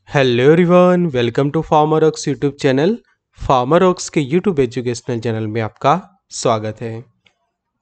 Hello everyone, welcome to Pharmarox YouTube channel. Pharmarox के YouTube educational channel में आपका स्वागत है।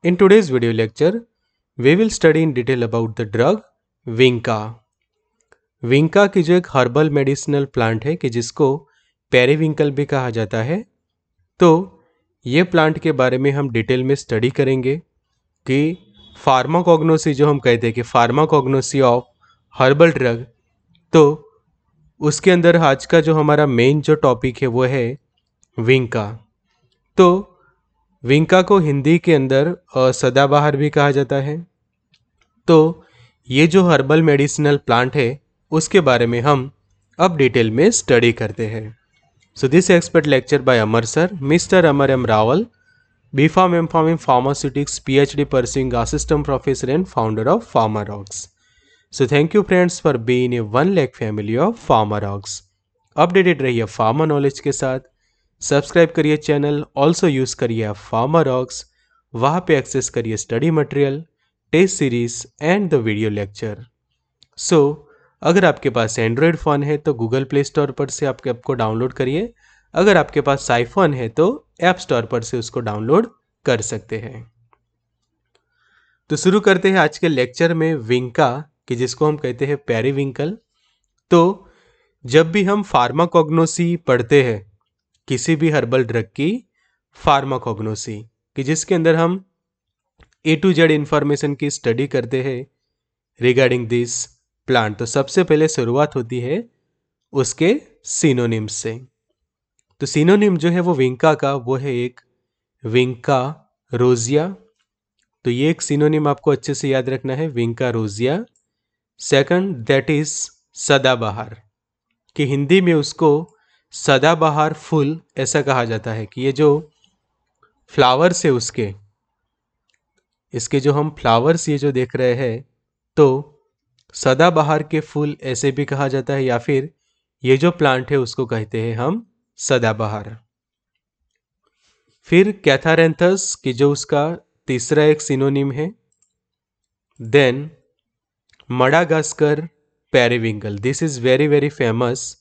In today's video lecture we will study in detail about the drug vinca. Vinca की जो एक herbal medicinal plant है कि जिसको पेरीविंकल भी कहा जाता है। तो ये प्लांट के बारे में हम डिटेल में स्टडी करेंगे कि फार्माकोग्नोसी जो हम कहते हैं कि फार्माकोग्नोसी ऑफ हर्बल ड्रग। तो उसके अंदर आज का जो हमारा मेन जो टॉपिक है वो है विंका। तो विंका को हिंदी के अंदर सदाबहार भी कहा जाता है। तो ये जो हर्बल मेडिसिनल प्लांट है उसके बारे में हम अब डिटेल में स्टडी करते हैं। So this expert lecture by Amar sir, mister Amar M Rawal, B pharm M pharm in pharmaceutics, PhD pursuing assistant professor and founder of Pharmarox. So thank you friends for being a 1 lakh family of Pharmarox. Updated रहिए pharma knowledge के साथ। Subscribe करिए channel, also use करिए Pharmarox. वहाँ पे access करिए study material, test series and the video lecture. So अगर आपके पास एंड्रॉयड फ़ोन है तो गूगल प्ले स्टोर पर से आपके ऐप को डाउनलोड करिए। अगर आपके पास आईफोन है तो ऐप स्टोर पर से उसको डाउनलोड कर सकते हैं। तो शुरू करते हैं आज के लेक्चर में विंका, कि जिसको हम कहते हैं पेरीविंकल। तो जब भी हम फार्माकोग्नोसी पढ़ते हैं किसी भी हर्बल ड्रग की फार्माकोग्नोसी, कि जिसके अंदर हम A to Z इंफॉर्मेशन की स्टडी करते हैं रिगार्डिंग दिस प्लांट, तो सबसे पहले शुरुआत होती है उसके सिनोनिम्स से। तो सिनोनिम जो है वो विंका का वो है एक विंका रोजिया। तो ये एक सिनोनिम आपको अच्छे से याद रखना है, विंका रोजिया। सेकंड दैट इज सदाबहार, कि हिंदी में उसको सदाबहार फूल ऐसा कहा जाता है, कि ये जो फ्लावर्स है उसके इसके जो हम फ्लावर्स ये जो देख रहे हैं तो सदाबहार के फूल ऐसे भी कहा जाता है, या फिर ये जो प्लांट है उसको कहते हैं हम सदाबहार। फिर कैथारेंथस, कि जो उसका तीसरा एक सिनोनिम है। Then Madagascar periwinkle, this is very very famous.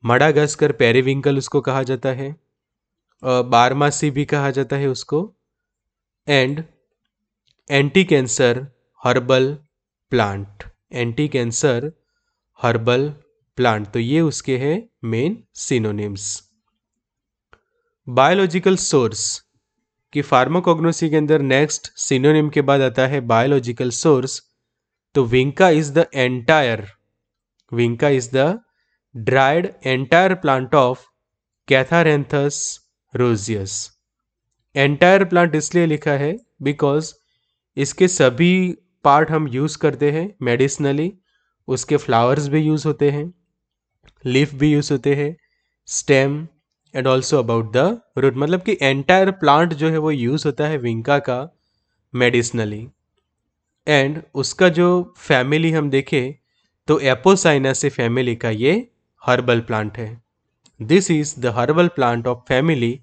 Madagascar periwinkle उसको कहा जाता है, बारमासी भी कहा जाता है उसको। And anti cancer herbal plant, anti cancer herbal plant, तो ये उसके हैं मेन सिनोनिम्स। बायोलॉजिकल सोर्स, कि फार्माकोग्नोसी के अंदर नेक्स्ट सिनोनिम के बाद आता है बायोलॉजिकल सोर्स। तो vinca is the entire, vinca is the dried entire plant of Catharanthus roseus. Entire plant इसलिए लिखा है बिकॉज इसके सभी पार्ट हम यूज़ करते हैं मेडिसिनली। उसके फ्लावर्स भी यूज़ होते हैं, लीफ भी यूज़ होते हैं, stem and also about the root, मतलब कि एंटायर प्लांट जो है वो यूज़ होता है विंका का मेडिसिनली। एंड उसका जो फैमिली हम देखें तो एपोसाइनासी फैमिली का ये हर्बल प्लांट है। This is the herbal plant of family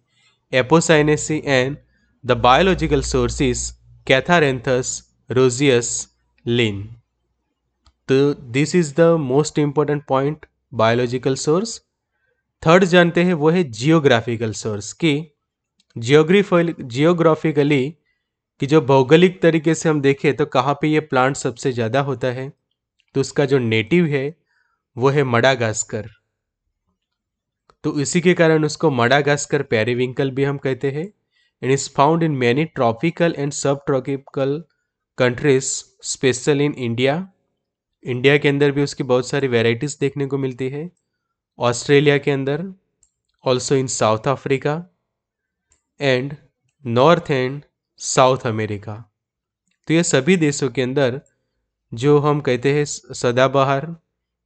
Apocynaceae and the biological source is Catharanthus roseus Linn. तो this is the most important point, biological source. Third जानते हैं वो है जियोग्राफिकल सोर्स, की जियोग्राफिकली कि जो भौगोलिक तरीके से हम देखें तो कहाँ पे ये प्लांट सबसे ज़्यादा होता है, तो उसका जो नेटिव है वो है मडागास्कर। तो इसी के कारण उसको मडागास्कर पेरीविंकल भी हम कहते हैं। And is found in many tropical and sub tropical countries, special in India. India के अंदर भी उसकी बहुत सारी वेराइटीज़ देखने को मिलती है, ऑस्ट्रेलिया के अंदर, also in south Africa and north and south America. तो ये सभी देशों के अंदर जो हम कहते हैं सदाबहार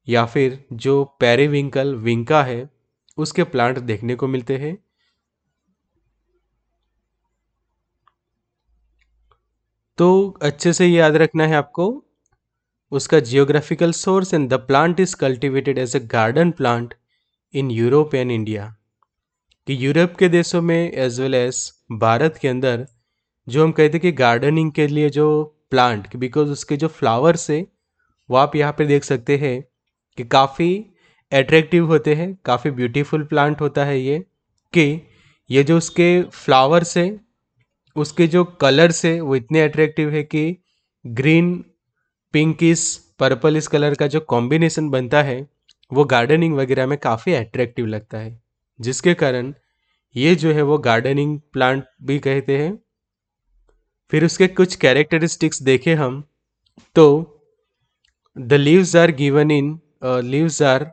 या फिर जो पेरीविंकल विंका है उसके प्लांट देखने को मिलते हैं। तो अच्छे से याद रखना है आपको उसका geographical source. And the plant is cultivated as a garden plant in Europe and India, कि यूरोप के देशों में एज वेल एज भारत के अंदर जो हम कहते हैं कि गार्डनिंग के लिए जो प्लांट, बिकॉज उसके जो फ्लावर्स है वो आप यहाँ पे देख सकते हैं कि काफ़ी अट्रैक्टिव होते हैं, काफ़ी ब्यूटीफुल प्लांट होता है ये, कि ये जो उसके फ्लावर्स है, उसके जो कलर्स है वो इतने अट्रैक्टिव है कि ग्रीन पिंक इस पर्पल इस कलर का जो कॉम्बिनेशन बनता है वो गार्डनिंग वगैरह में काफ़ी अट्रैक्टिव लगता है, जिसके कारण ये जो है वो गार्डनिंग प्लांट भी कहते हैं। फिर उसके कुछ कैरेक्टरिस्टिक्स देखें हम तो the leaves are given in leaves are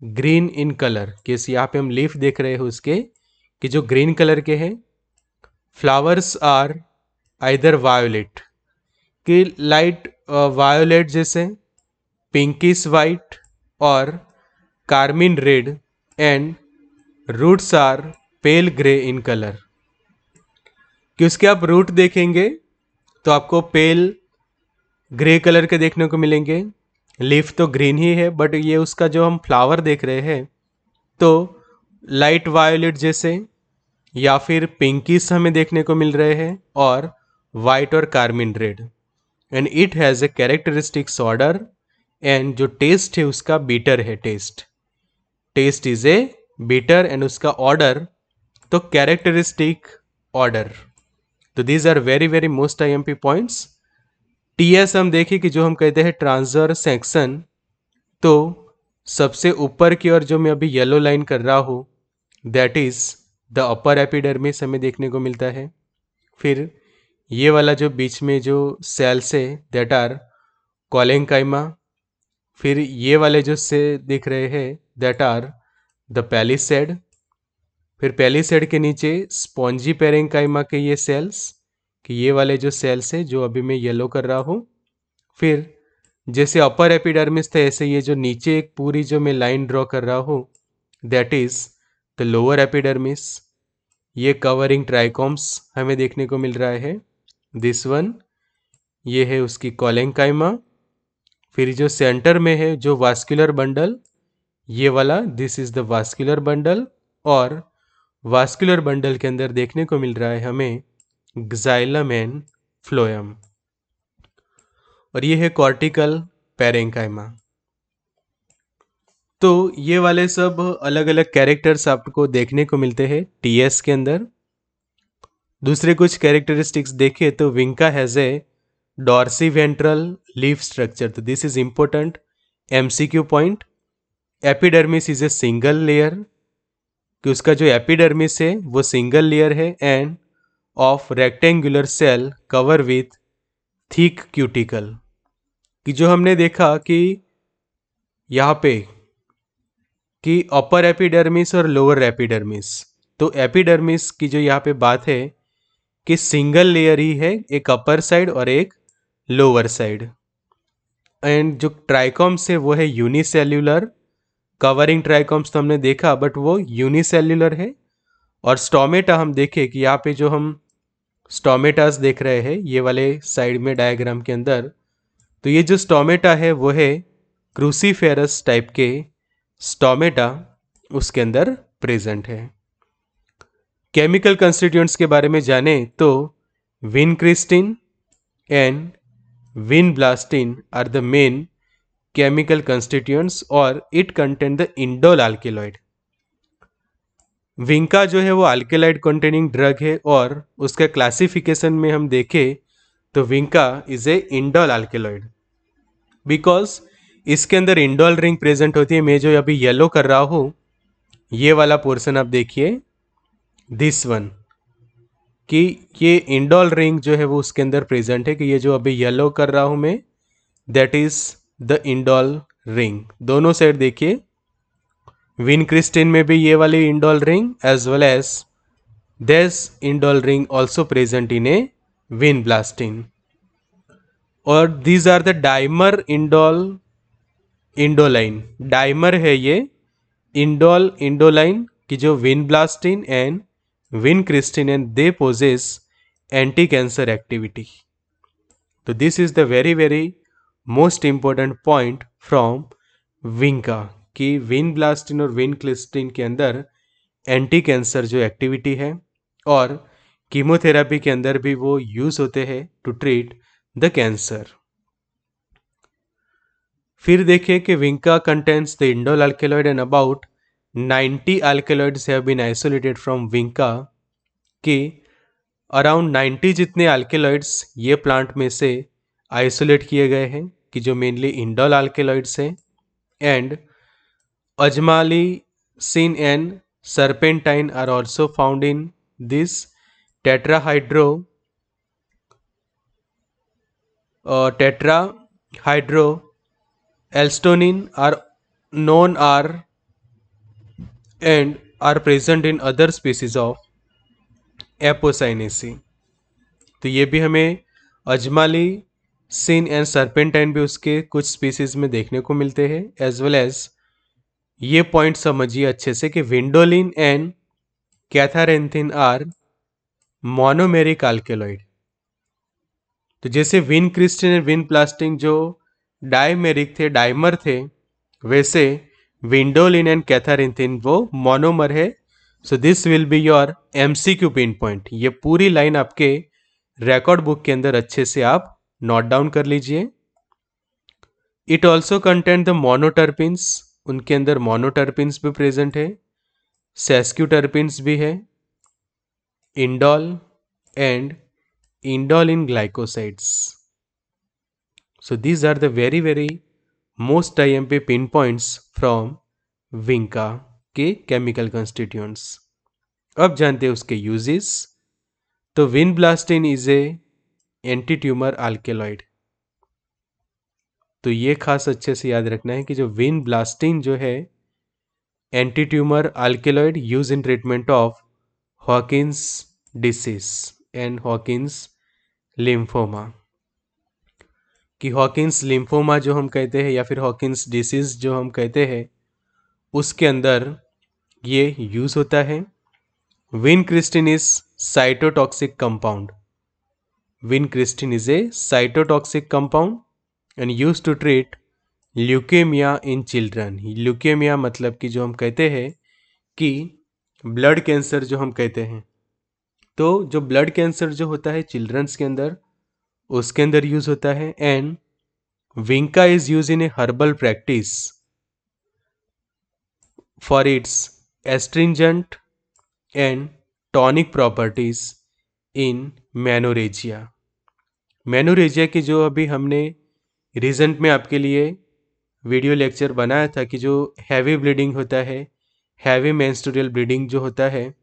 green in colour, किस यहाँ पे हम लीफ देख रहे हैं उसके कि जो ग्रीन कलर के हैं। फ्लावर्स आर आइदर वायोलेट, कि लाइट वायोलेट जैसे, पिंकिश वाइट और carmine red, and roots are pale grey in colour, कि उसके आप रूट देखेंगे तो आपको पेल ग्रे कलर के देखने को मिलेंगे। लीफ तो ग्रीन ही है बट ये उसका जो हम फ्लावर देख रहे हैं तो लाइट वायोलेट जैसे या फिर पिंकिश हमें देखने को मिल रहे हैं, और वाइट और carmine red. And it has a characteristics odour, and जो टेस्ट है उसका बीटर है, taste is a bitter, and उसका ऑर्डर तो कैरेक्टरिस्टिक ऑर्डर। तो these are very very most IMP points. TS हम देखें कि जो हम कहते हैं ट्रांसवर्स सेक्शन, तो सबसे ऊपर की ओर जो मैं अभी येलो लाइन कर रहा हूँ that is the upper epidermis हमें देखने को मिलता है। फिर ये वाला जो बीच में जो सेल्स है दैट आर कोलेंकाइमा। फिर ये वाले जो से दिख रहे हैं दैट आर द पैलिसेड। फिर पैलिसेड के नीचे स्पॉन्जी पेरेंकाइमा के ये सेल्स, कि ये वाले जो सेल्स है जो अभी मैं येलो कर रहा हूँ। फिर जैसे अपर एपिडर्मिस थे ऐसे ये जो नीचे एक पूरी जो मैं लाइन ड्रॉ कर रहा हूँ that is the lower epidermis. ये कवरिंग ट्राइकोम्स हमें देखने को मिल रहा है, दिस वन, ये है उसकी कोलेंकाइमा। फिर जो सेंटर में है जो वास्कुलर बंडल, ये वाला this is the vascular bundle, और वास्कुलर बंडल के अंदर देखने को मिल रहा है हमें ग्जाइलम एंड फ्लोएम, और ये है कॉर्टिकल पेरेंकाइमा। तो ये वाले सब अलग अलग कैरेक्टर्स आपको देखने को मिलते हैं TS के अंदर। दूसरे कुछ कैरेक्टरिस्टिक्स देखें तो vinca has a dorsiventral leaf structure, तो this is important MCQ point. Epidermis is a single layer, कि उसका जो एपिडर्मिस है वो सिंगल लेयर है, and of rectangular cell cover with thick cuticle, कि जो हमने देखा कि यहाँ पे कि अपर एपिडर्मिस और लोअर एपिडर्मिस, तो एपिडर्मिस की जो यहाँ पे बात है कि सिंगल लेयर ही है, एक अपर साइड और एक लोअर साइड। एंड जो ट्राइकॉम्स है वो है यूनिसेल्यूलर, कवरिंग ट्राइकॉम्स तो हमने देखा बट वो यूनिसेल्यूलर है। और स्टोमेटा हम देखें कि यहाँ पे जो हम स्टोमेटास देख रहे हैं ये वाले साइड में डायग्राम के अंदर, तो ये जो स्टोमेटा है वो है क्रूसीफेरस टाइप के स्टोमेटा उसके अंदर प्रेजेंट है। केमिकल कंस्टिट्यूएंट्स के बारे में जाने तो vincristine and vinblastine are the main chemical constituents, और it contain the indole alkaloid. Vinca जो है वो अल्केलाइड कंटेनिंग ड्रग है, और उसके क्लासिफिकेशन में हम देखें तो vinca is a indole alkaloid, because इसके अंदर इंडोल रिंग प्रेजेंट होती है। मैं जो अभी येलो कर रहा हूँ ये वाला पोर्शन आप देखिए, दिस वन, कि ये इंडोल रिंग जो है वो उसके अंदर प्रेजेंट है, कि ये जो अभी येलो कर रहा हूँ मैं that is the indole ring. दोनों साइड देखिए, विनक्रिस्टिन में भी ये वाली indole ring as well as this indole ring also present in a vinblastine. और these are the dimer indoline, dimer है ये इंडोलाइन की जो vinblastine and vincristine, and they possess anti cancer activity. तो this is the very very most important point from vinca, कि vinblastine और vincristine के अंदर एंटी कैंसर जो एक्टिविटी है, और कीमोथेरेपी के अंदर भी वो यूज होते हैं टू ट्रीट द कैंसर। फिर देखिए कि vinca contents the indole alkaloid and about 90 alkaloids have been isolated from vinca, कि अराउंड 90 जितने अल्केलॉइड्स ये प्लांट में से आइसोलेट किए गए हैं कि जो मेनली इंडोल अल्केलॉइड्स हैं, and ajmalicine and serpentine are also found in this tetrahydroalstonin are known are and are present in other species of Apocynaceae। तो ये भी हमें अजमाली सिन एंड सर्पेंटाइन भी उसके कुछ स्पीसीज में देखने को मिलते हैं, एज वेल एज ये पॉइंट समझिए अच्छे से कि विंडोलिन एंड कैथारेंथिन आर मोनोमेरिक अल्केलॉइड। तो जैसे विन क्रिस्टिन एंड विन प्लास्टिन जो डायमेरिक थे, डाइमर थे, वैसे विंडोलिन एंड कैथारेंथिन वो मोनोमर है। So this will be your MCQ pin point. ये पूरी लाइन आपके रिकॉर्ड बुक के अंदर अच्छे से आप नोट डाउन कर लीजिए। It also content the monoterpenes, उनके अंदर मोनोटर्पिन्स भी प्रेजेंट है, सेस्क्यूटर्पिन्स भी है, indole and indoline glycosides. So these are the very most IMP pin points from vinca के केमिकल कंस्टिट्यूएंट्स। अब जानते हैं उसके यूजेस। तो vinblastine is a anti tumor alkaloid. तो ये खास अच्छे से याद रखना है कि जो विनब्लास्टिन जो है anti tumor alkaloid use in treatment of Hodgkin's disease and Hodgkin's lymphoma. कि हॉकिंस लिम्फोमा जो हम कहते हैं या फिर हॉकिंस डिसीज जो हम कहते हैं उसके अंदर ये यूज होता है। Vincristine is cytotoxic compound. Vincristine is a cytotoxic compound and use to treat leukaemia in children. Leukaemia मतलब कि जो हम कहते हैं कि ब्लड कैंसर जो हम कहते हैं, तो जो ब्लड कैंसर जो होता है चिल्ड्रंस के अंदर उसके अंदर यूज होता है। And vinca is use in a herbal practice for its astringent and tonic properties in menorrhagia. Menorrhagia की जो अभी हमने रिसेंट में आपके लिए वीडियो लेक्चर बनाया था कि जो हैवी ब्लीडिंग होता है, हैवी मेंस्ट्रुअल ब्लीडिंग जो होता है,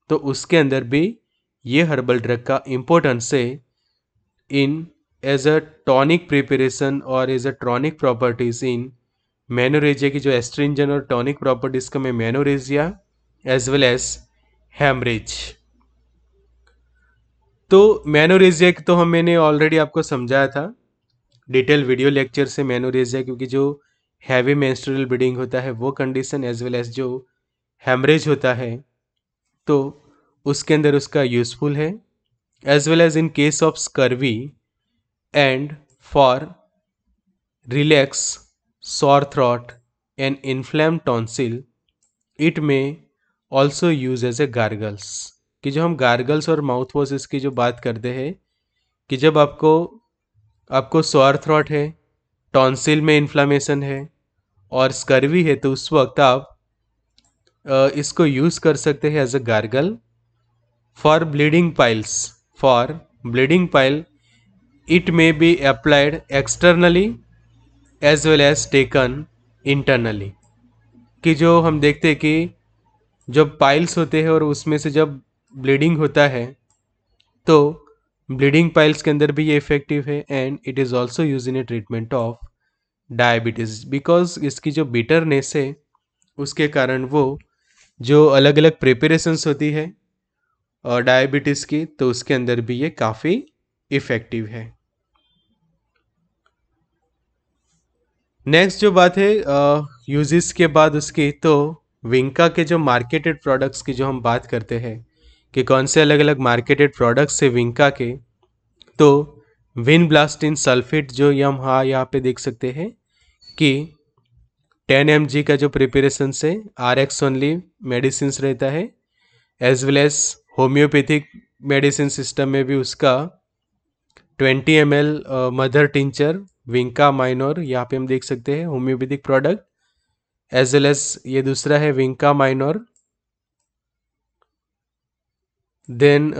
तो उसके अंदर भी ये हर्बल ड्रग का इम्पोर्टेंस है in as a tonic preparation और as a tonic properties in menorrhagia की जो एस्ट्रिंजन और टॉनिक प्रॉपर्टीज का में menorrhagia as well as haemorrhage. तो मेनोरेजिया तो मैंने ऑलरेडी आपको समझाया था डिटेल वीडियो लेक्चर से मेनोरेजिया, क्योंकि जो हैवी मेंस्ट्रुअल ब्लीडिंग होता है वो कंडीशन एज वेल एज जो हेमरेज होता है तो उसके अंदर उसका यूजफुल है, as well as in case of scurvy and for relax sore throat and inflame tonsil it में also use as a gargles. कि जो हम गार्गल्स और माउथ वॉश इसकी जो बात करते हैं कि जब आपको सॉर थ्रॉट है, टॉन्सिल में इन्फ्लामेशन है और स्कर्वी है, तो उस वक्त आप इसको यूज़ कर सकते हैं as a gargle. For bleeding pile it may be applied externally as well as taken internally. कि जो हम देखते हैं कि जब पाइल्स होते हैं और उसमें से जब ब्लीडिंग होता है तो ब्लीडिंग पाइल्स के अंदर भी ये इफेक्टिव है। And it is also use in A treatment of diabetes, because इसकी जो बिटरनेस है उसके कारण वो जो अलग अलग प्रिपरेशंस होती है और डायबिटीज़ की, तो उसके अंदर भी ये काफ़ी इफ़ेक्टिव है। नेक्स्ट जो बात है यूजेस के बाद उसकी, तो विंका के जो मार्केटेड प्रोडक्ट्स की जो हम बात करते हैं कि कौन से अलग अलग मार्केटेड प्रोडक्ट्स है विंका के, तो विनब्लास्टिन सल्फेट जो यहाँ पे देख सकते हैं कि 10 mg का जो प्रिपरेशन से RX ओनली मेडिसिन रहता है, as well as homoeopathic medicine system में भी उसका 20 ml mother tincture vinca minor, यहाँ पे हम देख सकते हैं homoeopathic product, as well as ये दूसरा है vinca minor. Then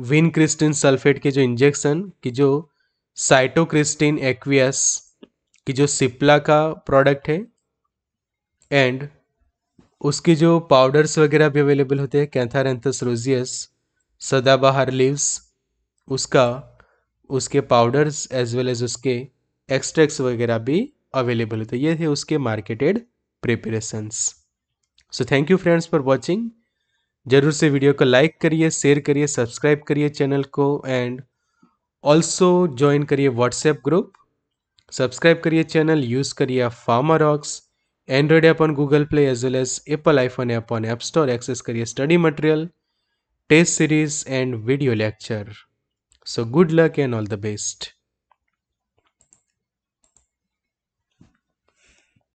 vincristine sulphate के जो इंजेक्शन की जो साइटोक्रिस्टिन एक्वियस की जो सिप्ला का प्रोडक्ट है, एंड उसके जो पाउडर्स वगैरह भी अवेलेबल होते हैं, कैंथारेंथस रोजियस सदाबहार लीव्स, उसका उसके पाउडर्स एज वेल एज उसके एक्सट्रैक्ट्स वगैरह भी अवेलेबल होते हैं। ये थे उसके marketed preparations. So thank you friends for watching. जरूर से वीडियो को लाइक करिए, शेयर करिए, सब्सक्राइब करिए चैनल को, एंड ऑल्सो ज्वाइन करिए व्हाट्सएप ग्रुप। सब्सक्राइब करिए चैनल, यूज़ करिए Pharmarox, Android app on Google Play as well as Apple iPhone app on App Store. Access करिए study material, test series and video lecture. So good luck and all the best.